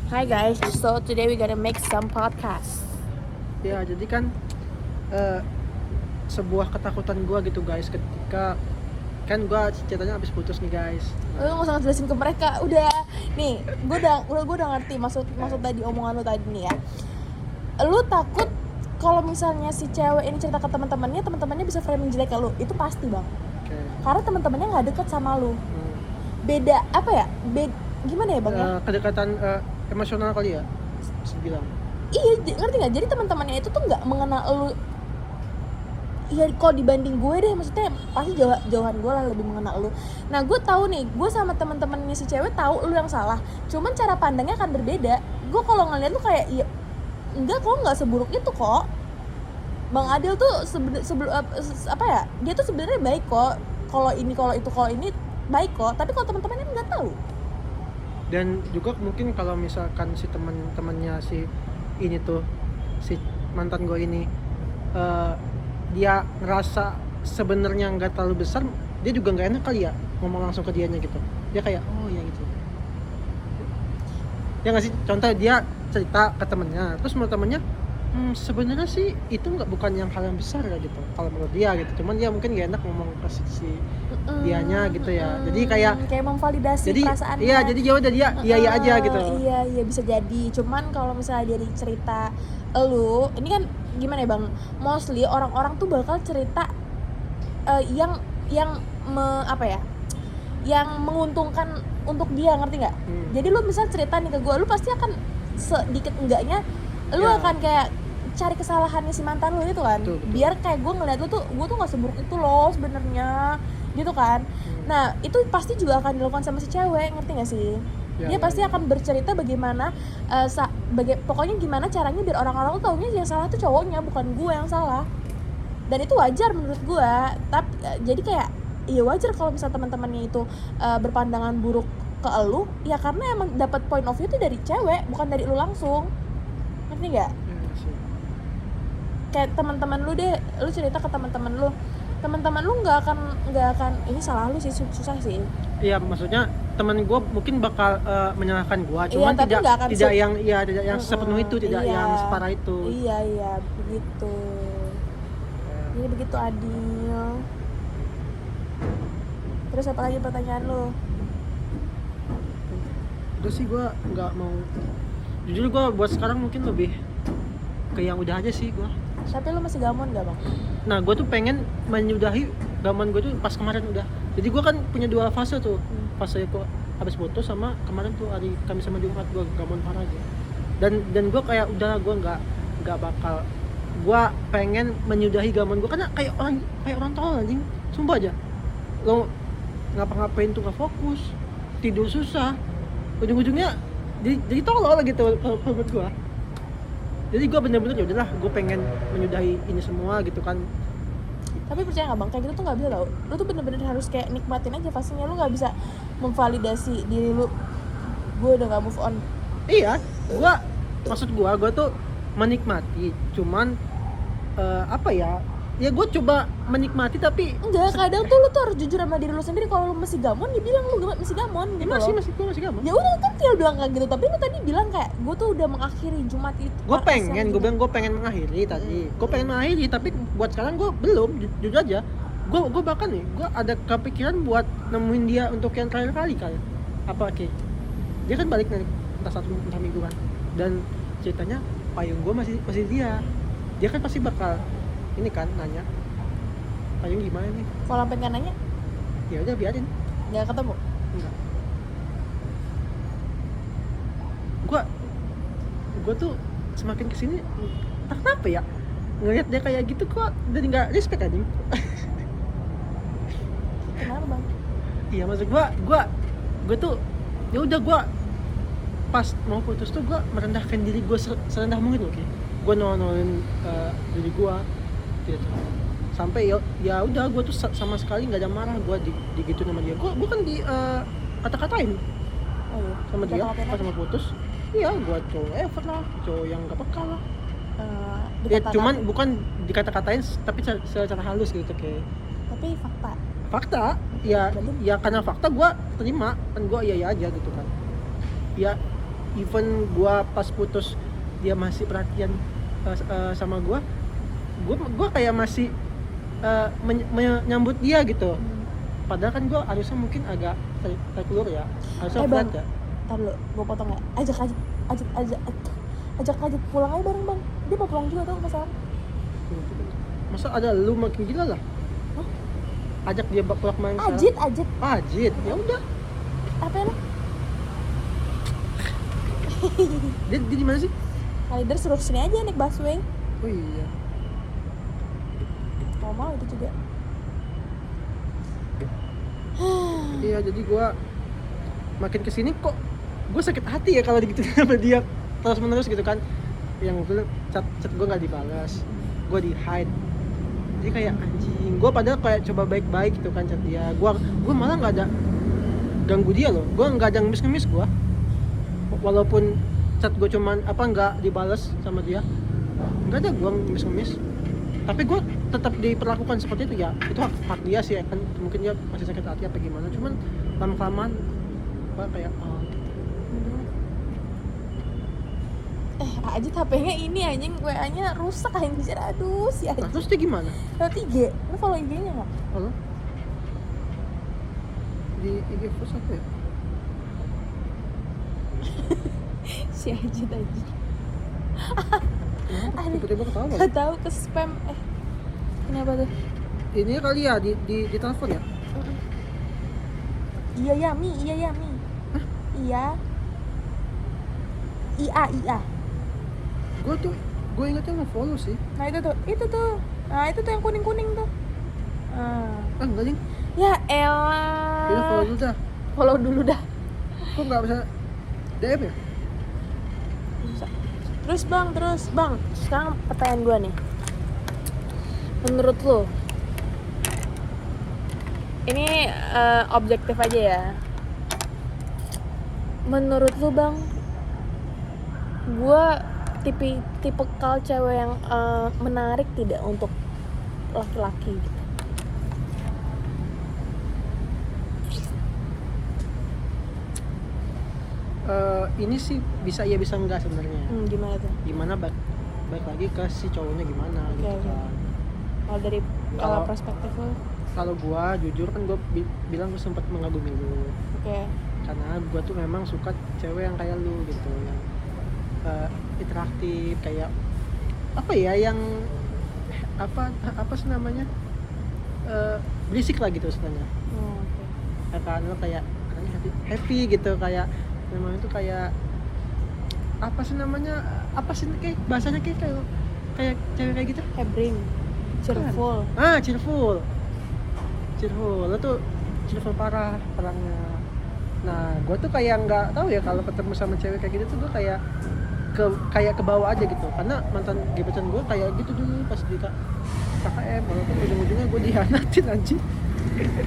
Hi guys, so today we're gonna make some podcast. Ya jadi kan eh, sebuah ketakutan gue gitu guys, ketika kan gue ceritanya habis putus nih guys. Lu nggak usah jelasin ke mereka, udah. Nih, gue udah ngerti maksud tadi omongan lu tadi nih ya. Lu takut kalau misalnya si cewek ini cerita ke teman-temannya bisa framing jelek ke lu, itu pasti bang. Oke. Karena teman-temannya nggak deket sama lu. Beda apa ya? Gimana ya bang ya? Kedekatan emosional kali ya, bisa bilang. Iya, ngerti nggak? Jadi teman-temannya itu tuh nggak mengenal lu. Iya, kalau dibanding gue deh, maksudnya pasti jauhan gue lah lebih mengenal lu. Nah, gue tahu nih, gue sama teman-temannya si cewek tahu lu yang salah. Cuman cara pandangnya akan berbeda. Gue kalau ngeliat lu kayak, iya, enggak kok, nggak seburuk itu kok. Bang Adil tuh apa ya? Dia tuh sebenarnya baik kok. Kalau ini baik kok. Tapi kalau teman-temannya nggak tahu. Dan juga mungkin kalau misalkan si teman-temannya si ini tuh, si mantan gue ini, dia ngerasa sebenarnya nggak terlalu besar, dia juga nggak enak kali ya ngomong langsung ke dianya gitu. Dia kayak oh ya gitu ya nggak sih. Contoh dia cerita ke temennya, terus menurut temennya sebenarnya sih itu bukan yang hal yang besar ya gitu kalau menurut dia gitu. Cuman dia mungkin gak enak ngomong ke si dianya gitu ya. Jadi kayak memvalidasi perasaannya. Iya, jadi ya udah dia iya aja gitu. Iya bisa jadi. Cuman kalau misalnya dia cerita lu, ini kan gimana ya bang? Mostly orang-orang tuh bakal cerita yang yang menguntungkan untuk dia, ngerti nggak? Jadi lu misal cerita nih ke gue, lu pasti akan sedikit enggaknya lu akan kayak cari kesalahannya si mantan lu itu kan. Betul. Biar kayak gue ngeliat lu tuh, gue tuh nggak seburuk itu loh sebenarnya gitu kan. Nah itu pasti juga akan dilakukan sama si cewek, ngerti nggak sih? Dia pasti akan bercerita bagaimana pokoknya gimana caranya biar orang-orang tuh taunya yang salah tuh cowoknya, bukan gue yang salah. Dan itu wajar menurut gue. Tapi jadi kayak iya wajar kalau misalnya teman-temannya itu berpandangan buruk ke elu, ya karena emang dapat point of view tuh dari cewek, bukan dari lu langsung. Ngerti nggak? Kayak teman-teman lu deh, lu cerita ke teman-teman lu nggak akan ini salah lu sih, susah sih. Iya, maksudnya teman gue mungkin bakal menyalahkan gue, cuman tidak yang sepenuh itu, tidak yang separah itu. Iya begitu. Jadi begitu Adil. Terus apa lagi pertanyaan lu? Udah sih, gue nggak mau, jujur gue buat sekarang mungkin lebih ke yang udah aja sih gue. Tapi lu masih gamon gak bang? Nah gue tuh pengen menyudahi gamon gue tuh pas kemarin udah. Jadi gue kan punya dua fase tuh. Fase gue habis putus sama kemarin tuh hari Kamis sama Jumat gue gamon parah aja. Dan gue kayak udah, gue nggak bakal, gue pengen menyudahi gamon gue karena kayak orang tolol anjing, sumpah aja. Lo ngapa-ngapain tuh gak fokus, tidur susah, ujung-ujungnya jadi tolol gitu menurut gue. Jadi gue bener-bener ya udahlah, gue pengen menyudahi ini semua gitu kan. Tapi percaya nggak bang, kayak gitu tuh nggak bisa tau. Lu tuh bener-bener harus kayak nikmatin aja fasenya. Lu nggak bisa memvalidasi diri lu, gue udah nggak move on. Iya, maksud gue tuh menikmati, cuman apa ya gue coba menikmati tapi enggak, kadang tuh lu tuh harus jujur sama diri lu sendiri. Kalau lu masih gamon, ya bilang lu masih gamon gitu masih loh. masih gamon. Ya udah kan tinggal bilang kayak gitu. Tapi lu tadi bilang kayak gue tuh udah mengakhiri Jumat itu. Gue pengen mengakhiri tadi. Gue pengen mengakhiri, tapi buat sekarang gue belum, jujur aja. Gue bahkan nih, gue ada kepikiran buat nemuin dia untuk yang terakhir kali kan. Apa oke? Dia kan balik nih entah 1 entah minggu kan. Dan ceritanya payung gue masih dia. Dia kan pasti bakal ini kan nanya, payung gimana nih? Kalau sampai nggak nanya, ya udah biarin. nggak ketemu. Enggak. Gue tuh semakin kesini entah kenapa ya, ngelihat dia kayak gitu gue jadi nggak respect aja. Kenapa bang? Iya, maksud gue tuh ya udah, gue pas mau putus tuh gue merendahkan diri gue serendah mungkin. Oke, gue nolongin diri gue gitu. Sampai ya udah, gue tuh sama sekali nggak ada marah gue gitu sama dia. Gue kan kata-katain sama dia pas sama putus. Iya, gue cowok effort lah, cowok yang gak peka lah. Ya cuman bukan dikata-katain tapi secara halus gitu kayak. Tapi Fakta ya karena fakta gue terima kan, gue iya aja gitu kan. even gue pas putus dia masih perhatian sama gue kayak masih menyambut dia gitu. Padahal kan gue harusnya mungkin agak terkeluar ya, harusnya flat ya. Ntar dulu, gue potong ya. Ajak pulang aja bareng bang. Dia mau pulang juga tuh pasangan. Masa ada lu makin gila lah? Hah? Ajak dia pulang main. Ajit. Ajit, ya udah. Apa ya? Dia di mana sih? Kalider suruh sini aja naik busway. Oh iya. Mau itu juga. Iya, jadi gue makin kesini kok gue sakit hati ya kalau gitu sama dia terus menerus gitu kan. Yang gue chat gue nggak dibalas, gue di hide. Jadi kayak anjing, gue padahal kayak coba baik-baik gitu kan chat dia. Gue malah nggak ada ganggu dia loh, gue nggak ada ngemis gue. Walaupun chat gue cuman nggak dibalas sama dia, nggak ada gue ngemis. Tapi gue tetap diperlakukan seperti itu ya, itu hak dia sih kan, mungkin dia masih sakit hati apa gimana, cuman lama-kelamaan gue kayak Ajit HP-nya ini anjing, WA-nya rusak anjir, aduh si Ajit. Nah, terus dia gimana? Lewat IG, lu follow IG-nya nggak? Halo? Di IG first apa ya? Si Ajit aja. Tiba-tiba ketawa. Gak tahu ke spam. Kenapa tuh? Ini kali ya di telepon ya? Iya Yami. Hah? Iya. IA. Gue ingetnya nge-follow sih. Nah itu tuh. Nah itu tuh yang kuning tuh. Enggak ding. Ya elah. Kita follow dulu dah. Follow dulu dah. Kok nggak bisa DM ya? Bisa. Terus bang, sekarang pertanyaan gue nih. Menurut lo, ini objektif aja ya. Menurut lo bang, gue tipikal cewek yang menarik tidak untuk laki-laki gitu? Ini sih bisa enggak sebenarnya. Gimana tuh? Gimana baik lagi ke si cowoknya gimana gitu kan. Kalau dari perspektif lo? Kalau gua jujur kan gua bilang gua sempat mengagumi lu. Oke. Karena gua tuh memang suka cewek yang kayak lu gitu, yang interaktif, kayak apa ya, yang apa sih namanya, berisik lah gitu sebenarnya. Okay. Kan lo kayak happy gitu, kayak memang itu kayak apa sih namanya, apa sih kayak bahasanya kayak cewek kayak gitu, Hebring, cheerful. Kan? Cheerful lo tuh cheerful parah perangnya. Nah gue tuh kayak nggak tahu ya, kalau ketemu sama cewek kayak gitu tuh gue kayak ke bawah aja gitu, karena mantan gebetan gue kayak gitu dulu pas di KKM, walaupun ujung-ujungnya gue dihianatin anjing.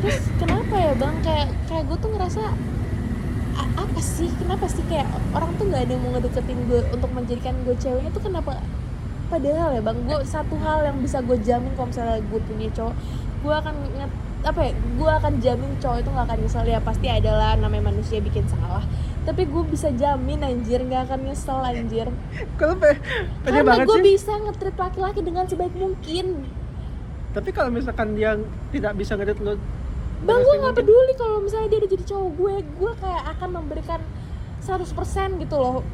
Terus kenapa ya bang, kayak gue tuh ngerasa kenapa sih kayak orang tuh nggak ada yang mau ngedeketin gue untuk menjadikan gue ceweknya tuh, kenapa? Padahal ya bang, gue satu hal yang bisa gue jamin, kalau misalnya gue punya cowok, gue akan jamin cowok itu nggak akan nyesel. Ya pasti adalah namanya manusia bikin salah, tapi gue bisa jamin anjir nggak akan nyesel anjir. Kalau karena gue bisa nge-treat laki-laki dengan sebaik mungkin. Tapi kalau misalkan dia tidak bisa nge-treat lo, bang, gue nggak peduli kalau misalnya dia udah jadi cowok gue kayak akan memberikan 100% gitu loh,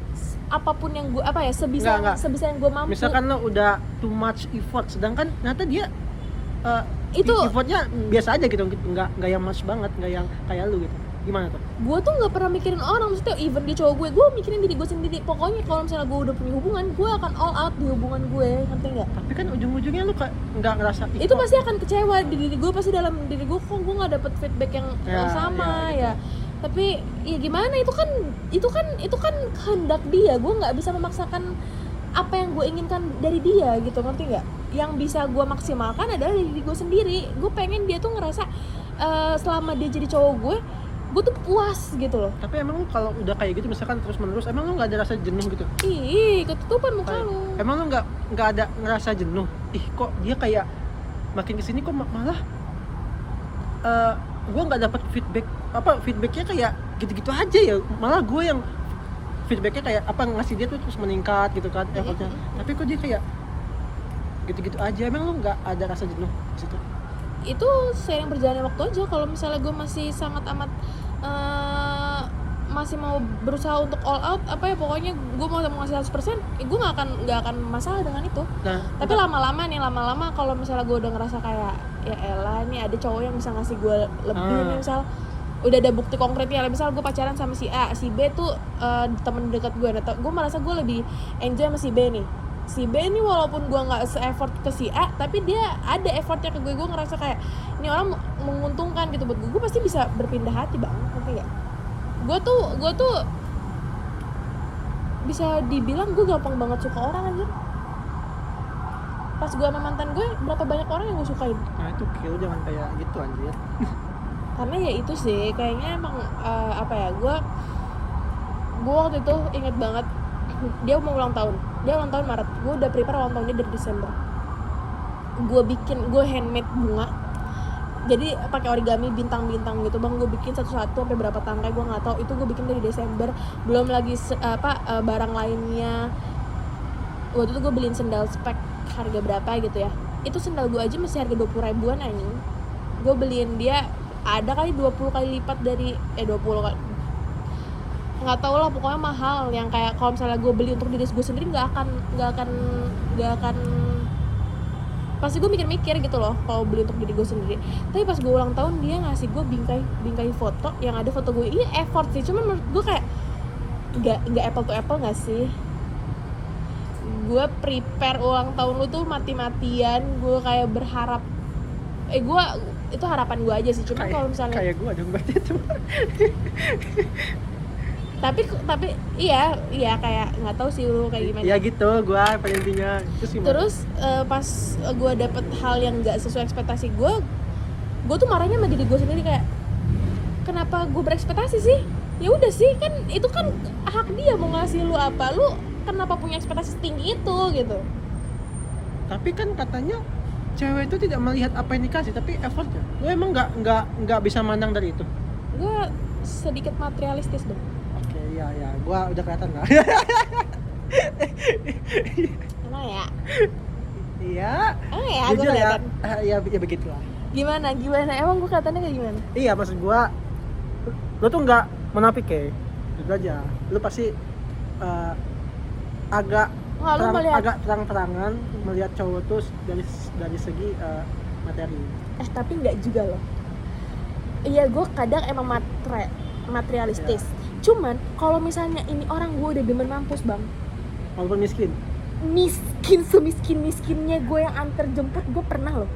apapun yang gue sebisa yang gue mampu. Misalkan lo udah too much effort, sedangkan ternyata dia itu effortnya biasa aja gitu, nggak yang much banget, nggak yang kayak lu gitu. Gimana tuh? Gue tuh nggak pernah mikirin orang, maksudnya even dia cowok gue mikirin diri gue sendiri. Pokoknya kalau misalnya gue udah punya hubungan, gue akan all out di hubungan gue, ngerti nggak? Tapi kan ujung-ujungnya lu nggak ngerasa itu pasti akan kecewa di diri gue, pasti dalam diri gue kok gue nggak dapet feedback yang sama gitu. Ya tapi ya gimana, itu kan kehendak dia, gue nggak bisa memaksakan apa yang gue inginkan dari dia gitu, ngerti nggak? Yang bisa gue maksimalkan adalah dari diri gue sendiri. Gue pengen dia tuh ngerasa selama dia jadi cowok gue tuh puas gitu loh. Tapi emang lu kalau udah kayak gitu misalkan terus menerus, emang lu nggak ada rasa jenuh gitu? Ketutupan muka lu. Emang lu nggak ada ngerasa jenuh? Kok dia kayak makin kesini kok malah gue nggak dapat feedbacknya kayak gitu-gitu aja ya, malah gue yang feedbacknya kayak apa ngasih dia tuh terus meningkat gitu kan effortnya. Tapi kok dia kayak gitu-gitu aja. Emang lu nggak ada rasa jenuh di situ? Itu seiring berjalannya waktu aja. Kalau misalnya gue masih sangat amat masih mau berusaha untuk all out apa ya, pokoknya gue mau ngasih 100%, gue nggak akan masalah dengan itu. Nah, tapi lama-lama kalau misalnya gue udah ngerasa kayak ya elah nih ada cowok yang bisa ngasih gue lebih nih, misal udah ada bukti konkretnya, misal gue pacaran sama si A, si B tuh temen dekat gue, gue merasa gue lebih enjoy sama si B nih. Si B ini walaupun gue nggak se-effort ke si A, tapi dia ada effortnya ke gue ngerasa kayak ini orang menguntungkan gitu buat gue pasti bisa berpindah hati bang, oke ya. Gue tuh bisa dibilang gue gampang banget suka orang anjir. Pas gue sama mantan gue, berapa banyak orang yang gue sukain. Nah itu kill, jangan kayak gitu anjir. Karena ya itu sih, kayaknya emang gue waktu itu inget banget, dia mau ulang tahun Maret, gue udah prepare ulang tahunnya dari Desember. Gue handmade bunga, jadi pakai origami bintang-bintang gitu bang, gue bikin satu-satu sampai berapa tangkai gue nggak tahu, itu gue bikin dari Desember, belum lagi barang lainnya. Waktu itu gue beliin sendal spek harga berapa gitu ya, itu sendal gue aja masih harga 20 ribuan anjing. Gue beliin dia ada kali 20 kali lipat dari 20 kali, nggak tahu lah pokoknya mahal, yang kayak kalau misalnya gue beli untuk diri gue sendiri nggak akan pasti gue mikir gitu loh kalau beli untuk diri gue sendiri. Tapi pas gue ulang tahun dia ngasih gue bingkai foto yang ada foto gue. Ini effort sih, cuman menurut gue kayak nggak apple to apple nggak sih. Gue prepare ulang tahun lu tuh mati-matian, gue kayak berharap gue itu harapan gue aja sih. Cuman kalau misalnya kayak gue dong berarti itu. tapi iya kayak nggak tahu sih lu kayak gimana ya gitu gue pada intinya. Terus pas gue dapet hal yang nggak sesuai ekspektasi gue tuh marahnya sama diri gue sendiri, kayak kenapa gue berekspektasi sih? Ya udah sih, kan itu kan hak dia mau ngasih lu apa, lu kenapa punya ekspektasi setinggi itu gitu. Tapi kan katanya cewek itu tidak melihat apa yang dikasih tapi effortnya. Lu emang nggak bisa mandang dari itu? Gue sedikit materialistis dong. Ya, gua udah kelihatan lah. Emang ya? Iya. Ya, jujur ya. Ya begitulah. Gimana? Emang gua kelihatannya kayak gimana? Iya, maksud gua lu tuh nggak menafik ya. Itu aja. Lu pasti agak terang-terangan melihat cowok tuh dari segi materi. Tapi nggak juga loh. Iya, gua kadang emang materialistis. Ya. Cuman kalau misalnya ini orang gue udah demen mampus bang, walaupun miskin semiskin-miskinnya gue yang antar jemput, gue pernah loh,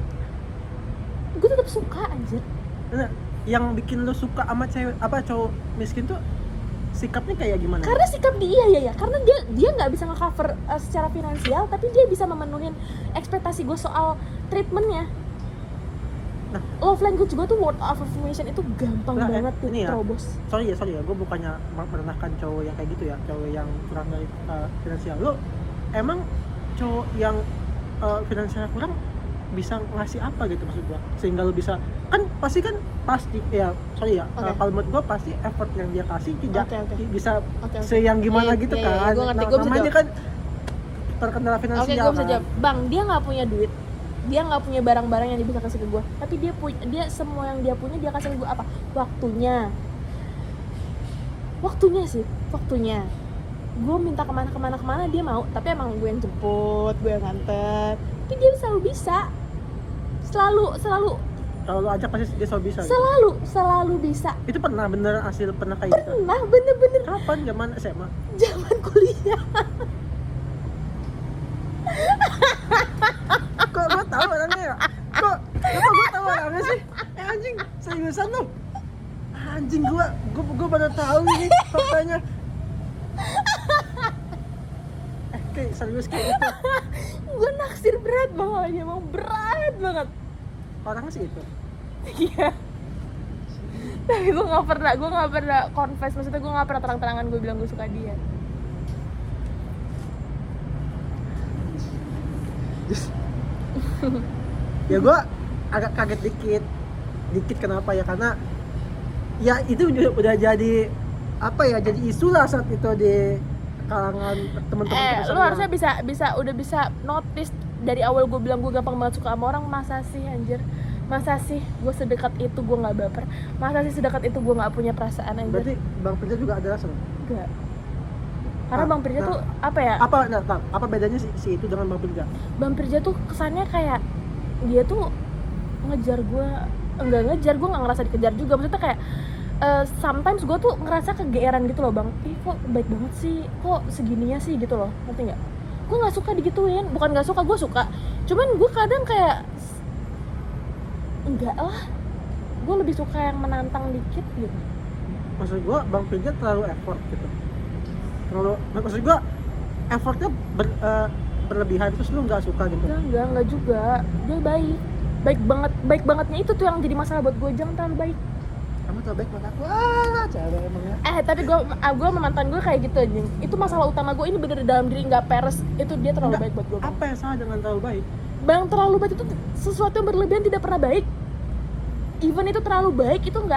gue tetap suka anjir. Nah, yang bikin lo suka sama cowok miskin tuh sikapnya kayak gimana? Karena sikap dia ya karena dia nggak bisa nge-cover secara finansial, tapi dia bisa memenuhi ekspektasi gue soal treatmentnya. Nah, love language gue tuh word of affirmation itu gampang banget terobos. Sorry ya, gue bukannya merendahkan cowok yang kayak gitu ya, cowok yang kurang dari finansial. Lo emang cowok yang finansial kurang bisa ngasih apa gitu maksud gue, sehingga lo bisa pasti ya sorry ya, kalau menurut gue pasti effort yang dia kasih tidak bisa seyang gimana gitu kan. Gue ngerti, namanya kan terkendala finansial. Gue bisa jawab, bang dia nggak punya duit, dia nggak punya barang-barang yang dia bisa kasih ke gue, tapi dia semua yang dia punya dia kasih ke gue apa? Waktunya gue minta kemana dia mau, tapi emang gue yang jemput, gue yang nganter, tapi dia selalu kalau lo ajak pasti dia selalu bisa selalu bisa. Itu pernah bener hasil pernah kayak gitu? Pernah, bener-bener. Kapan? Zaman SMA? Zaman kuliah. Kok gue tahu orangnya ya? Kok gue tahu orangnya sih? Anjing, seriusan lo? Anjing, gue baru tahu ini faktanya. Kayak serius kayak gitu. Gue naksir berat banget, emang berat banget. Orangnya sih itu. Iya. Tapi gue nggak pernah confess, maksudnya gue nggak pernah terang-terangan gue bilang gue suka dia. Ya gue agak kaget dikit kenapa ya, karena ya itu udah jadi apa ya, jadi isu lah saat itu di kalangan teman-teman kita lu semua. harusnya udah bisa notice dari awal. Gue bilang gue gampang banget suka sama orang. Masa sih anjir, masa sih gue sedekat itu gue nggak baper, masa sih sedekat itu gue nggak punya perasaan anjir. Berarti Bang Pirja juga ada rasa? Enggak, karena Bang Pirja tuh apa ya, apa bedanya si itu dengan Bang Pirja? Bang Pirja tuh kesannya kayak dia tuh ngejar gue, enggak ngejar, gue nggak ngerasa dikejar juga. Maksudnya kayak sometimes gue tuh ngerasa kegeeran gitu loh, Bang. Ih kok baik banget sih, kok segininya sih gitu loh, ngerti nggak? Gue nggak suka digituin, bukan nggak suka, gue suka, cuman gue kadang kayak enggak lah, gue lebih suka yang menantang dikit gitu. Maksud gue Bang Pirja terlalu effort gitu, maksud gue effortnya berlebihan, terus lu nggak suka gitu? Enggak juga, dia baik bangetnya itu tuh yang jadi masalah buat gue. Jangan terlalu baik. Kamu terlalu baik buat aku, cewek emangnya. Tapi gue sama mantan gue kayak gitu anjing. Itu masalah utama gue, ini bener dalam diri nggak peres. Itu dia terlalu baik buat gue. Apa yang salah dengan terlalu baik? Bang, terlalu baik itu sesuatu yang berlebihan tidak pernah baik. Even itu terlalu baik itu nggak